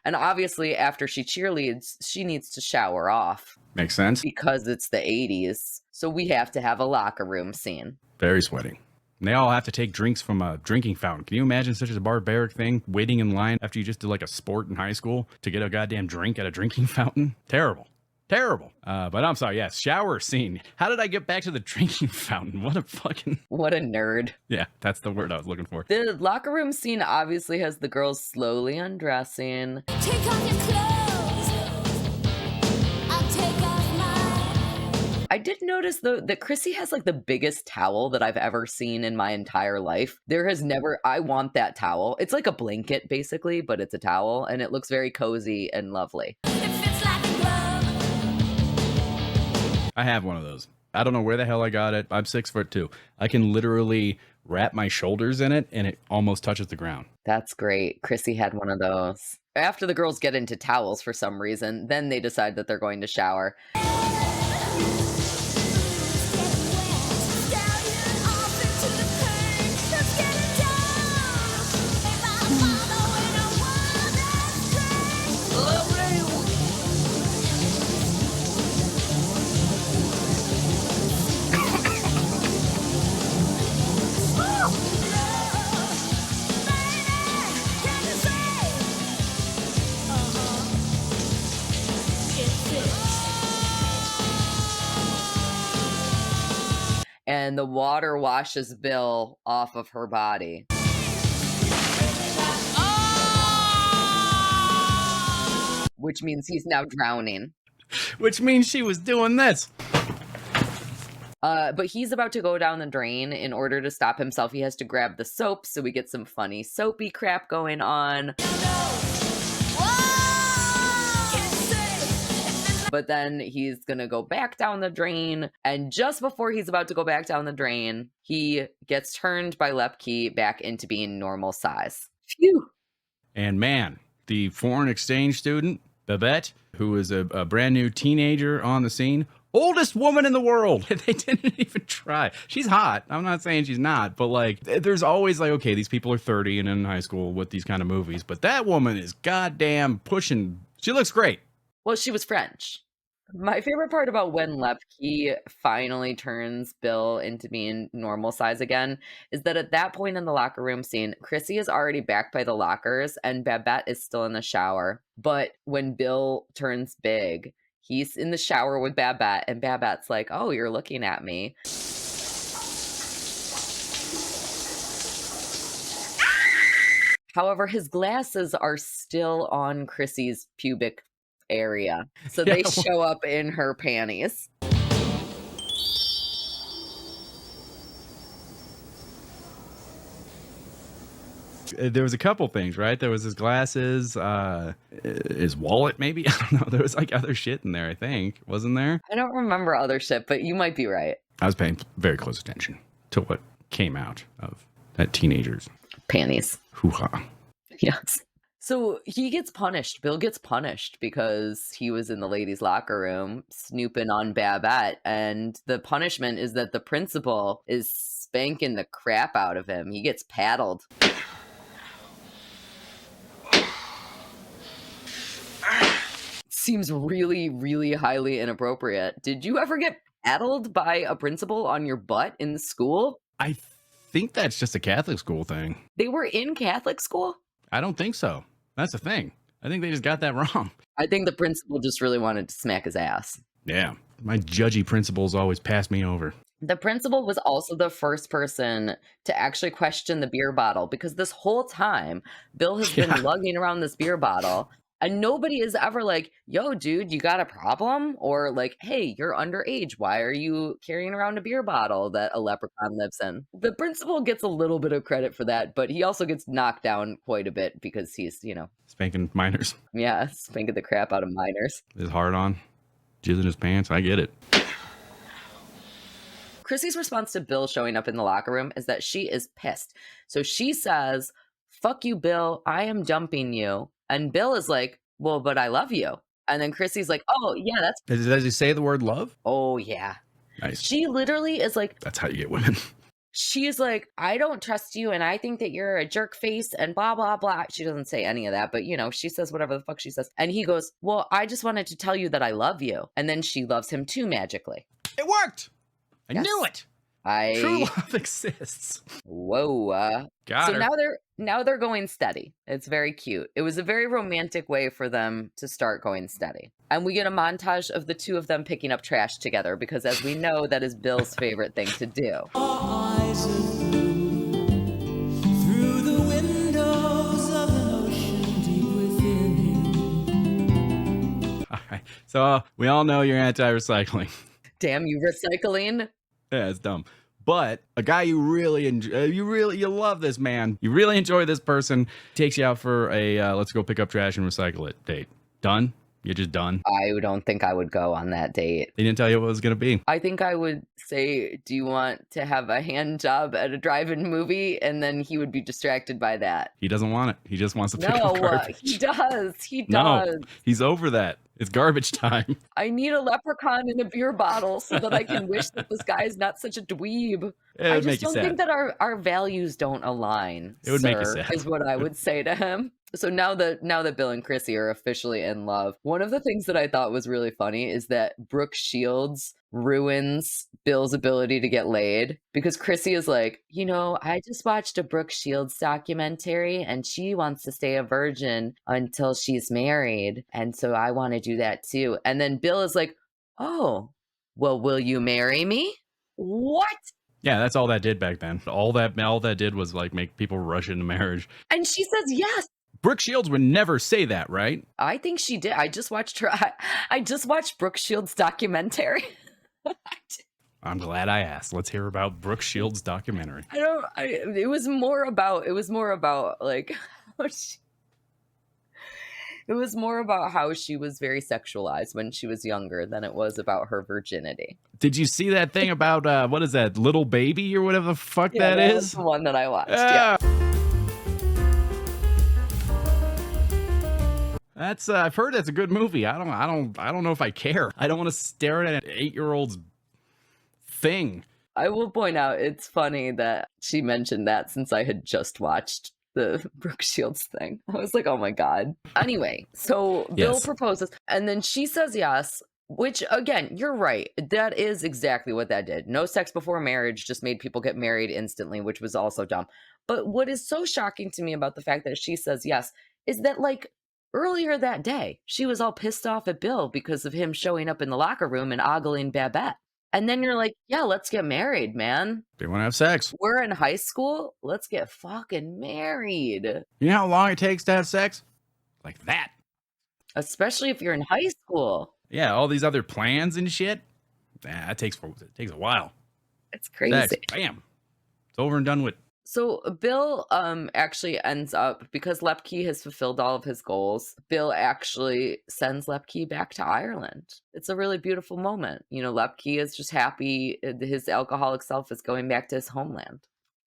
And obviously after she cheerleads, she needs to shower off. Makes sense. Because it's the 80s. So we have to have a locker room scene. Very sweaty. And they all have to take drinks from a drinking fountain. Can you imagine such a barbaric thing? Waiting in line after you just did like a sport in high school to get a goddamn drink at a drinking fountain? Terrible. Terrible. But I'm sorry, yes, shower scene. How did I get back to the drinking fountain? What a nerd. Yeah, that's the word I was looking for. The locker room scene obviously has the girls slowly undressing. Take off your clothes. I'll take off mine. I did notice though that Chrissy has like the biggest towel that I've ever seen in my entire life. There has never, I want that towel. It's like a blanket basically, but it's a towel and it looks very cozy and lovely. I have one of those. I don't know where the hell I got it. I'm 6'2". I can literally wrap my shoulders in it and it almost touches the ground. That's great. Chrissy had one of those. After the girls get into towels for some reason, then they decide that they're going to shower. And the water washes Bill off of her body. Which means he's now drowning. Which means she was doing this. But he's about to go down the drain. In order to stop himself, he has to grab the soap, so we get some funny soapy crap going on. But then he's gonna go back down the drain, and just before he's about to go back down the drain, he gets turned by Lepke back into being normal size. Phew. And man, the foreign exchange student, Babette, who is a brand new teenager on the scene, oldest woman in the world. They didn't even try. She's hot. I'm not saying she's not, but like, there's always like, okay, these people are 30 and in high school with these kind of movies, but that woman is goddamn pushing. She looks great. Well, she was French. My favorite part about when Lepke finally turns Bill into being normal size again is that at that point in the locker room scene, Chrissy is already back by the lockers and Babette is still in the shower. But when Bill turns big, he's in the shower with Babette and Babette's like, "Oh, you're looking at me." However, his glasses are still on Chrissy's pubic area. So they show up in her panties. There was a couple things, right? There was his glasses, his wallet, maybe. I don't know. There was like other shit in there, I think. Wasn't there? I don't remember other shit, but you might be right. I was paying very close attention to what came out of that teenager's panties. Hoo-ha. Yes. So he gets punished. Bill gets punished because he was in the ladies' locker room snooping on Babette. And the punishment is that the principal is spanking the crap out of him. He gets paddled. Seems really, really highly inappropriate. Did you ever get paddled by a principal on your butt in school? I think that's just a Catholic school thing. They were in Catholic school? I don't think so. That's the thing. I think they just got that wrong. I think the principal just really wanted to smack his ass. Yeah. My judgy principals always pass me over. The principal was also the first person to actually question the beer bottle, because this whole time, Bill has been lugging around this beer bottle, and nobody is ever like, yo, dude, you got a problem? Or like, hey, you're underage. Why are you carrying around a beer bottle that a leprechaun lives in? The principal gets a little bit of credit for that, but he also gets knocked down quite a bit because he's, spanking minors. Yeah, spanking the crap out of minors. His heart on, jizz in his pants. I get it. Chrissy's response to Bill showing up in the locker room is that she is pissed. So she says, fuck you, Bill. I am dumping you. And Bill is like, well, but I love you. And then Chrissy's like, oh, yeah, that's... Does he say the word love? Oh, yeah. Nice. She literally is like... That's how you get women. She's like, I don't trust you, and I think that you're a jerk face, and blah, blah, blah. She doesn't say any of that, but, she says whatever the fuck she says. And he goes, well, I just wanted to tell you that I love you. And then she loves him too magically. It worked! I knew it! True love exists. Whoa. Got her. So now they're going steady. It's very cute. It was a very romantic way for them to start going steady. And we get a montage of the two of them picking up trash together, because as we know, that is Bill's favorite thing to do. Eyes of blue, through the windows of an ocean deep within you. All right. So we all know you're anti-recycling. Damn you, recycling. Yeah, it's dumb. But a guy you really enjoy, you love this man. You really enjoy this person. Takes you out for a let's go pick up trash and recycle it date. Done? You're just done? I don't think I would go on that date. They didn't tell you what it was going to be. I think I would say, do you want to have a hand job at a drive-in movie? And then he would be distracted by that. He doesn't want it. He just wants to pick up garbage. He does. He does. No, he's over that. It's garbage time. I need a leprechaun in a beer bottle so that I can wish that this guy is not such a dweeb. I just don't think that our values don't align. It would make you sad. Is what I would say to him. So now that Bill and Chrissy are officially in love, one of the things that I thought was really funny is that Brooke Shields ruins Bill's ability to get laid, because Chrissy is like, I just watched a Brooke Shields documentary and she wants to stay a virgin until she's married. And so I want to do that too. And then Bill is like, oh, well, will you marry me? What? Yeah, that's all that did back then. All that did was like make people rush into marriage. And she says yes. Brooke Shields would never say that, right? I think she did. I just watched Brooke Shields' documentary. I'm glad I asked. Let's hear about Brooke Shields' documentary. It was more about like it was more about how she was very sexualized when she was younger than it was about her virginity. Did you see that thing about what is that, Little Baby or whatever the fuck that is? Was the one that I watched. Yeah. That's I've heard that's a good movie. I don't know if I care. I don't want to stare at an 8-year-old's thing. I will point out it's funny that she mentioned that, since I had just watched the Brooke Shields thing. I was like, oh my God. Anyway, so Bill proposes and then she says yes, which again, you're right. That is exactly what that did. No sex before marriage just made people get married instantly, which was also dumb. But what is so shocking to me about the fact that she says yes is that, like, earlier that day, she was all pissed off at Bill because of him showing up in the locker room and ogling Babette. And then you're like, yeah, let's get married, man. They want to have sex. We're in high school. Let's get fucking married. You know how long it takes to have sex? Like that. Especially if you're in high school. Yeah, all these other plans and shit. It takes a while. It's crazy. Sex, bam. It's over and done with. So Bill actually ends up, because Lepke has fulfilled all of his goals, Bill actually sends Lepke back to Ireland. It's a really beautiful moment. Lepke is just happy his alcoholic self is going back to his homeland.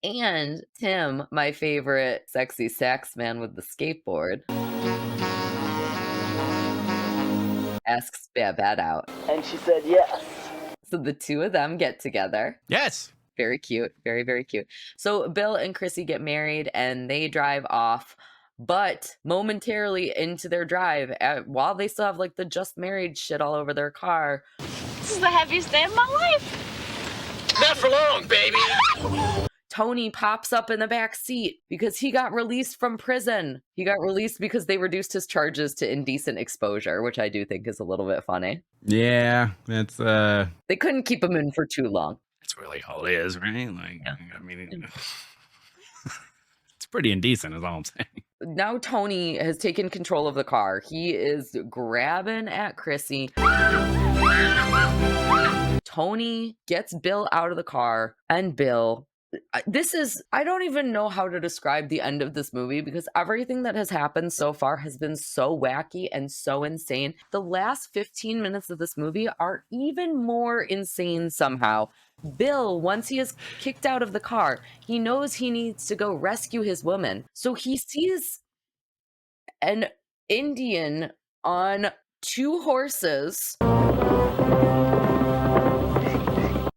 And Tim, my favorite sexy sax man with the skateboard, asks Babette out. And she said yes. So the two of them get together. Yes. Very cute. Very, very cute. So Bill and Chrissy get married and they drive off, but momentarily into their drive, while they still have like the just married shit all over their car. This is the happiest day of my life. Not for long, baby. Tony pops up in the back seat because he got released from prison. He got released because they reduced his charges to indecent exposure, which I do think is a little bit funny. Yeah, that's They couldn't keep him in for too long. That's really all it is, right? Like, I mean, it's pretty indecent, is all I'm saying. Now Tony has taken control of the car. He is grabbing at Chrissy. Tony gets Bill out of the car, and Bill, I don't even know how to describe the end of this movie because everything that has happened so far has been so wacky and so insane. The last 15 minutes of this movie are even more insane somehow. Bill, once he is kicked out of the car, he knows he needs to go rescue his woman. So he sees an Indian on 2 horses,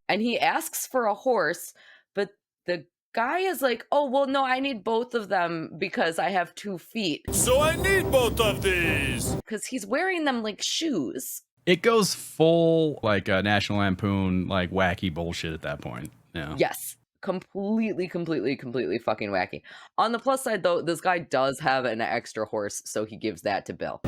and he asks for a horse, but the guy is like, oh, well, no, I need both of them because I have 2 feet. So I need both of these. Because he's wearing them like shoes. It goes full, like, National Lampoon, like, wacky bullshit at that point. Yeah. Yes. Completely fucking wacky. On the plus side, though, this guy does have an extra horse, so he gives that to Bill.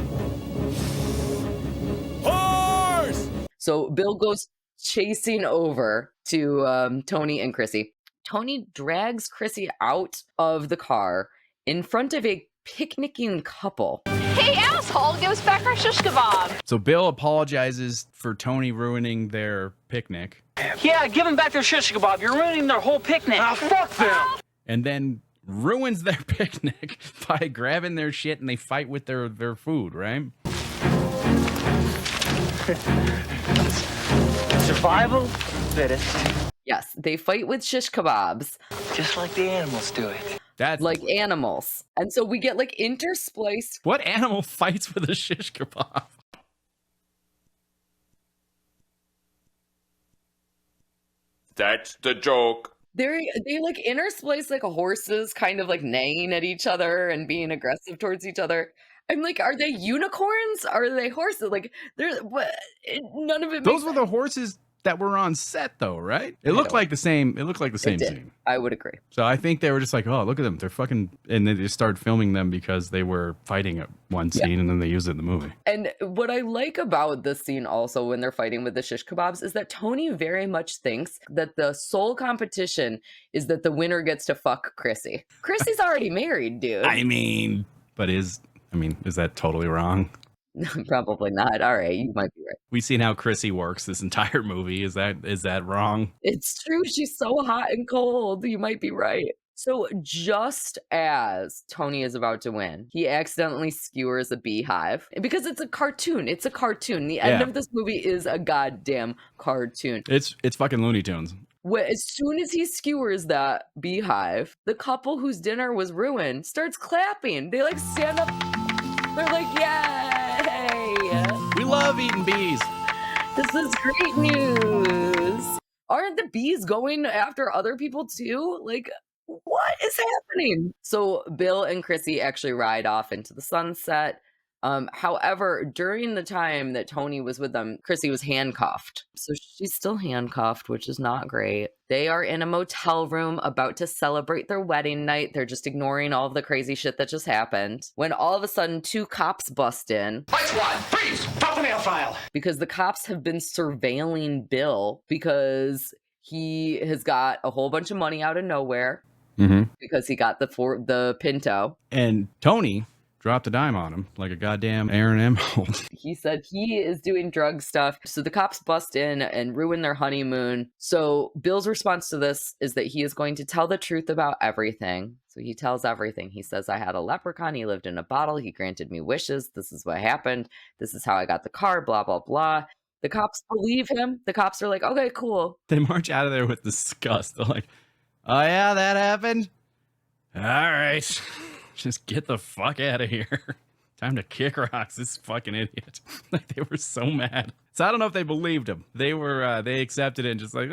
Horse! So Bill goes chasing over to Tony and Chrissy. Tony drags Chrissy out of the car in front of a picnicking couple. Hey, asshole, give us back our shish kebab. So Bill apologizes for Tony ruining their picnic. Yeah, give them back their shish kebab. You're ruining their whole picnic. Ah, fuck them. And then ruins their picnic by grabbing their shit, and they fight with their food, right? Survival fittest. Yes, they fight with shish kebabs. Just like the animals do it. That's like animals. And so we get like interspliced. What animal fights with a shish kebab? That's the joke. They like intersplice like horses kind of like neighing at each other and being aggressive towards each other. I'm like, are they unicorns? Are they horses? Like, there's none of it. Those were the horses that were on set, though, right? It looked like the same. It looked like the same scene. I would agree. So I think they were just like, oh, look at them. They're fucking, and then they just started filming them because they were fighting at one scene, and then they used it in the movie. And what I like about this scene also when they're fighting with the shish kebabs is that Tony very much thinks that the sole competition is that the winner gets to fuck Chrissy. Chrissy's already married, dude. I mean, is that totally wrong? Probably not. All right, you might be right. We've seen how Chrissy works this entire movie. Is that wrong? It's true. She's so hot and cold. You might be right. So just as Tony is about to win, he accidentally skewers a beehive. Because it's a cartoon. It's a cartoon. The end of this movie is a goddamn cartoon. It's fucking Looney Tunes. As soon as he skewers that beehive, the couple whose dinner was ruined starts clapping. They like stand up. They're like, yay! We love eating bees. This is great news. Aren't the bees going after other people too? Like, what is happening? So Bill and Chrissy actually ride off into the sunset. However, during the time that Tony was with them, Chrissy was handcuffed. So she's still handcuffed, which is not great. They are in a motel room about to celebrate their wedding night. They're just ignoring all of the crazy shit that just happened. When all of a sudden, 2 cops bust in. Light squad, freeze! Drop the mail file! Because the cops have been surveilling Bill because he has got a whole bunch of money out of nowhere. Mm-hmm. Because he got the Pinto. And Tony dropped a dime on him like a goddamn Aaron Emerald. He said he is doing drug stuff. So the cops bust in and ruin their honeymoon. So Bill's response to this is that he is going to tell the truth about everything. So he tells everything. He says, I had a leprechaun. He lived in a bottle. He granted me wishes. This is what happened. This is how I got the car, blah, blah, blah. The cops believe him. The cops are like, okay, cool. They march out of there with disgust. They're like, oh yeah, that happened? All right. Just get the fuck out of here. Time to kick rocks. This fucking idiot. Like, they were so mad. So I don't know if they believed him. They were, they accepted it and just like,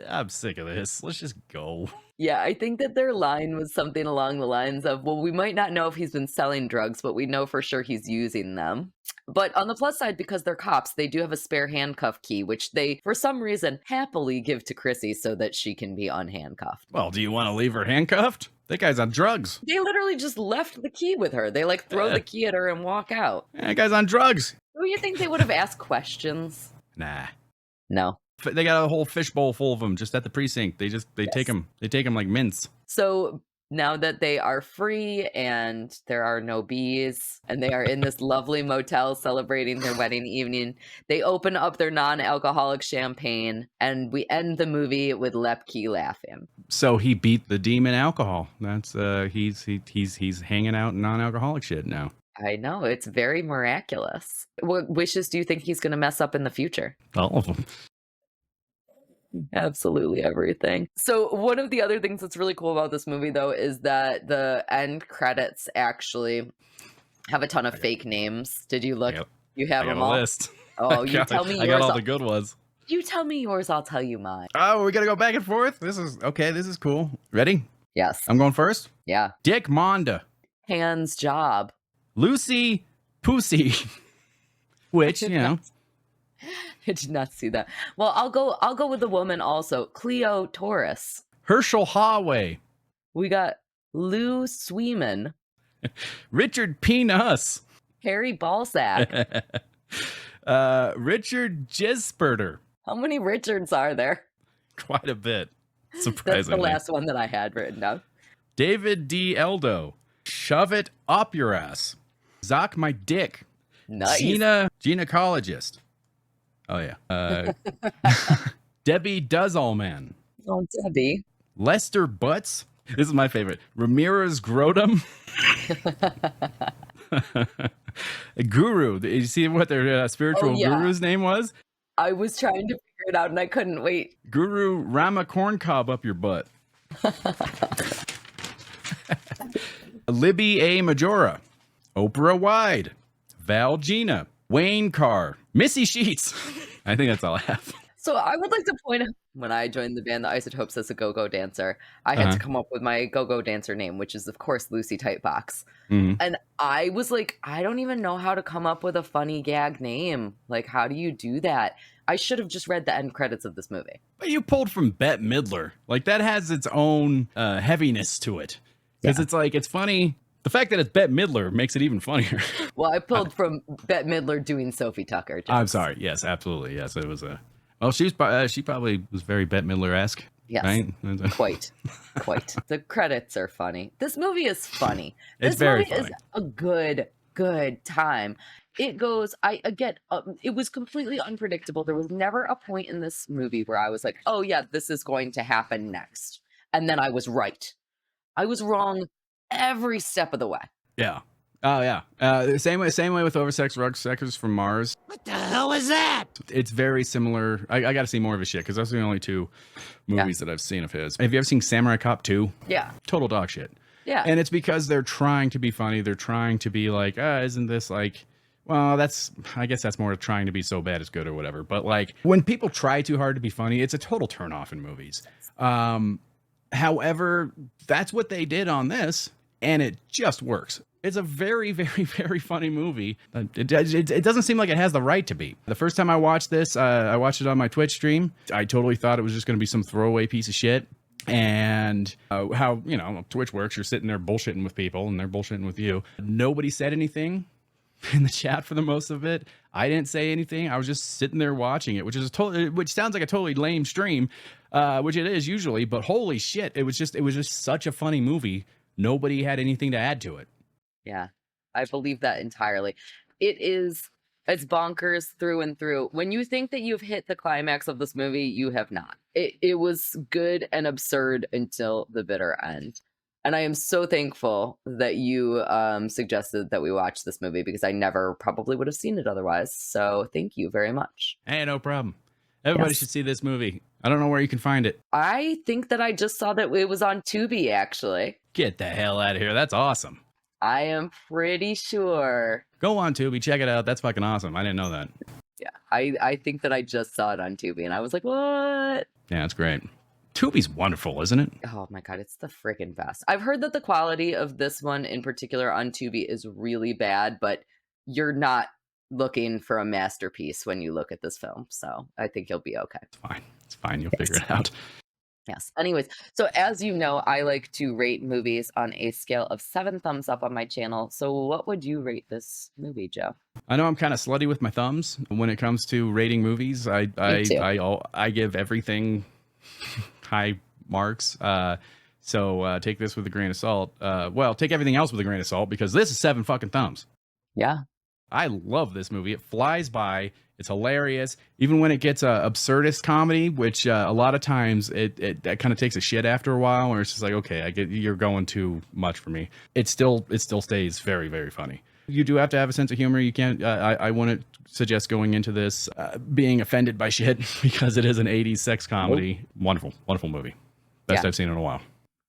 I'm sick of this. Let's just go. Yeah, I think that their line was something along the lines of, well, we might not know if he's been selling drugs, but we know for sure he's using them. But on the plus side, because they're cops, they do have a spare handcuff key, which they, for some reason, happily give to Chrissy so that she can be unhandcuffed. Well, do you want to leave her handcuffed? That guy's on drugs. They literally just left the key with her. They like throw the key at her and walk out. That guy's on drugs. Do you think they would have asked questions? Nah. No. They got a whole fishbowl full of them just at the precinct. They take them like mints. So now that they are free and there are no bees and they are in this lovely motel celebrating their wedding evening, they open up their non-alcoholic champagne and we end the movie with Lepke laughing. So he beat the demon alcohol. That's he's hanging out in non-alcoholic shit now. I know, it's very miraculous. What wishes do you think he's going to mess up in the future? All of them. Absolutely everything. So one of the other things that's really cool about this movie, though, is that the end credits actually have a ton of fake names. Did you look? Yep. You have I got them a all? list. Oh, you tell me yours. I got all the good ones. You tell me yours, I'll tell you mine. Oh, we got to go back and forth? This is cool. Ready? Yes. I'm going first? Yeah. Dick Monda. Hands Job. Lucy Pussy. Which, you know. I did not see that. Well, I'll go with the woman also. Cleo Taurus. Herschel Hawway. We got Lou Sweeman. Richard P. Nuss. Harry Balzac. Richard Gisperter. How many Richards are there? Quite a bit. Surprisingly. That's the last one that I had written down. David D. Eldo. Shove it up your ass. Zock my dick. Nice. Gynecologist. Oh, yeah. Debbie Does-All-Man. Oh, Debbie. Lester Butts. This is my favorite. Ramirez Grotum. Guru. Did you see what their spiritual guru's name was? I was trying to figure it out and I couldn't wait. Guru Rama Corncob up your butt. Libby A. Majora. Oprah Wide. Val Gina. Wayne Carr. Missy Sheets. I think that's all I have. So I would like to point out, when I joined the band The Isotopes as a go-go dancer, I had to come up with my go-go dancer name, which is, of course, Lucy Tightbox. Mm-hmm. And I was like, I don't even know how to come up with a funny gag name. Like, how do you do that? I should have just read the end credits of this movie. But you pulled from Bette Midler. Like, that has its own heaviness to it. Because it's like, it's funny. The fact that it's Bette Midler makes it even funnier. Well, I pulled from Bette Midler doing Sophie Tucker. Jokes. I'm sorry. Yes, absolutely. Yes, it was a... Well, she probably was very Bette Midler-esque. Yes, right? quite. The credits are funny. This movie is funny. It's very funny. Is a good time. It goes, it was completely unpredictable. There was never a point in this movie where I was like, oh yeah, this is going to happen next. And then I was right. I was wrong every step of the way. Yeah. Oh, yeah. Same way with Oversex Rug Suckers from Mars. What the hell is that? It's very similar. I got to see more of his shit because those are the only two movies that I've seen of his. Have you ever seen Samurai Cop 2? Yeah. Total dog shit. Yeah. And it's because they're trying to be funny. They're trying to be like, isn't this like... Well, I guess that's more trying to be so bad it's good or whatever. But like when people try too hard to be funny, it's a total turnoff in movies. However, that's what they did on this, and it just works. It's a very, very, very funny movie. It doesn't seem like it has the right to be. The first time I watched this, I watched it on my Twitch stream. I totally thought it was just going to be some throwaway piece of shit. And how, Twitch works, you're sitting there bullshitting with people, and they're bullshitting with you. Nobody said anything in the chat for the most of it. I didn't say anything. I was just sitting there watching it, which sounds like a totally lame stream, which it is usually. But holy shit, it was just such a funny movie. Nobody had anything to add to it. Yeah, I believe that entirely. It's bonkers through and through. When you think that you've hit the climax of this movie, you have not. It was good and absurd until the bitter end. And I am so thankful that you suggested that we watch this movie because I never probably would have seen it otherwise. So thank you very much. Hey, no problem. Everybody should see this movie. I don't know where you can find it. I think that I just saw that it was on Tubi, actually. Get the hell out of here. That's awesome. I am pretty sure. Go on Tubi, check it out. That's fucking awesome. I didn't know that. Yeah, I think that I just saw it on Tubi, and I was like, what? Yeah, it's great. Tubi's wonderful, isn't it? Oh my god, it's the freaking best. I've heard that the quality of this one in particular on Tubi is really bad, but you're not looking for a masterpiece when you look at this film, so I think you'll be okay. It's fine. It's fine. You'll figure it out. Yes. Anyways, so as you know, I like to rate movies on a scale of 7 thumbs up on my channel. So what would you rate this movie, Joe? I know I'm kind of slutty with my thumbs when it comes to rating movies. I give everything high marks. So take this with a grain of salt. Well, take everything else with a grain of salt because this is 7 fucking thumbs. Yeah. I love this movie. It flies by. It's hilarious. Even when it gets absurdist comedy, which a lot of times it that kind of takes a shit after a while, or it's just like, okay, I get you're going too much for me. It still stays very, very funny. You do have to have a sense of humor. You can't. I wouldn't suggest going into this being offended by shit because it is an 80s sex comedy. Wonderful, wonderful movie. Best I've seen in a while.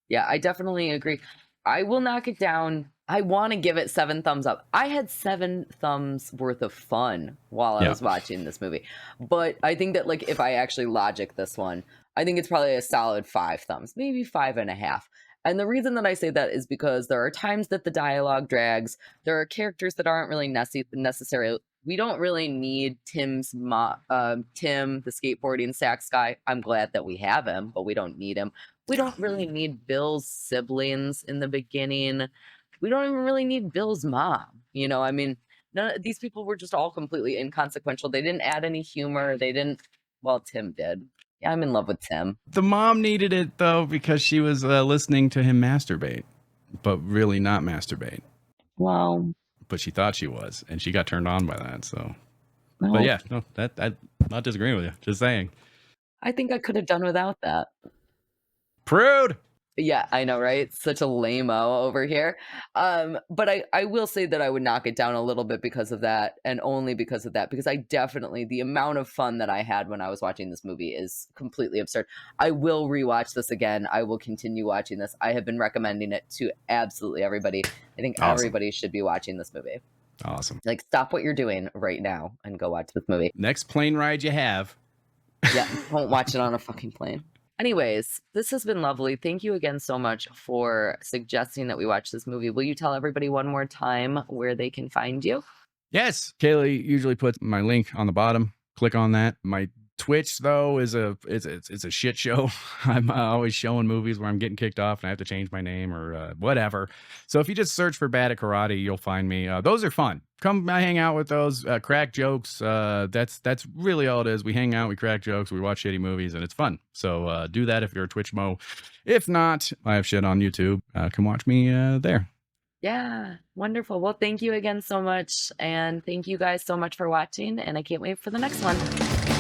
Yeah, I definitely agree. I will knock it down. I want to give it 7 thumbs up. I had 7 thumbs worth of fun while I was watching this movie. But I think that, like, if I actually logic this one, I think it's probably a solid 5 thumbs, maybe 5.5. And the reason that I say that is because there are times that the dialogue drags. There are characters that aren't really necessary. We don't really need Tim, the skateboarding sax guy. I'm glad that we have him, but we don't need him. We don't really need Bill's siblings in the beginning. We don't even really need Bill's mom. You know, I mean, these people were just all completely inconsequential. They didn't add any humor. They didn't. Well, Tim did. Yeah, I'm in love with Tim. The mom needed it, though, because she was listening to him masturbate, but really not masturbate. Wow. But she thought she was, and she got turned on by that. So, No. But yeah, no, I'm not disagreeing with you. Just saying. I think I could have done without that. Prude. Yeah, I know, right? Such a lame-o over here. But I will say that I would knock it down a little bit because of that, and only because of that, because I definitely, the amount of fun that I had when I was watching this movie is completely absurd. I will rewatch this again. I will continue watching this. I have been recommending it to absolutely everybody. I think everybody should be watching this movie. Awesome. Like, stop what you're doing right now and go watch this movie. Next plane ride you have. Yeah, don't watch it on a fucking plane. Anyways, this has been lovely. Thank you again so much for suggesting that we watch this movie. Will you tell everybody one more time where they can find you? Yes. Kaylee usually puts my link on the bottom. Click on that. My Twitch, though, is it's a shit show. I'm always showing movies where I'm getting kicked off and I have to change my name or whatever. So if you just search for Bad at Karate, you'll find me. Those are fun. Come hang out with those. Crack jokes. That's really all it is. We hang out, we crack jokes, we watch shitty movies, and it's fun. So do that if you're a Twitch mo. If not, I have shit on YouTube. Come watch me there. Yeah, wonderful. Well, thank you again so much. And thank you guys so much for watching. And I can't wait for the next one.